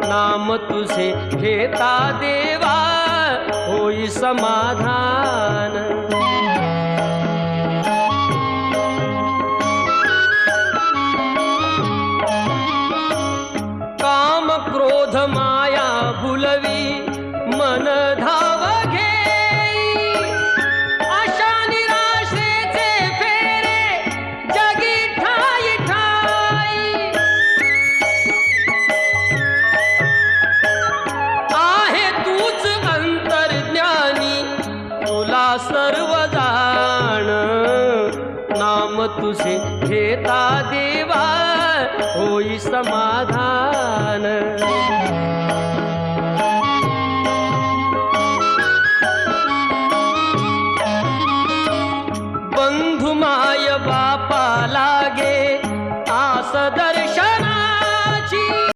नाम तुझे घेता देवा होई समाधान। काम क्रोध माया भुलवी मन धाव घेई, आशा निराशेचे फेरे जगी ठाई ठाई। आहे तूच अंतर्ज्ञानी तुला सर्व जाण, नाम तुझे घेता दे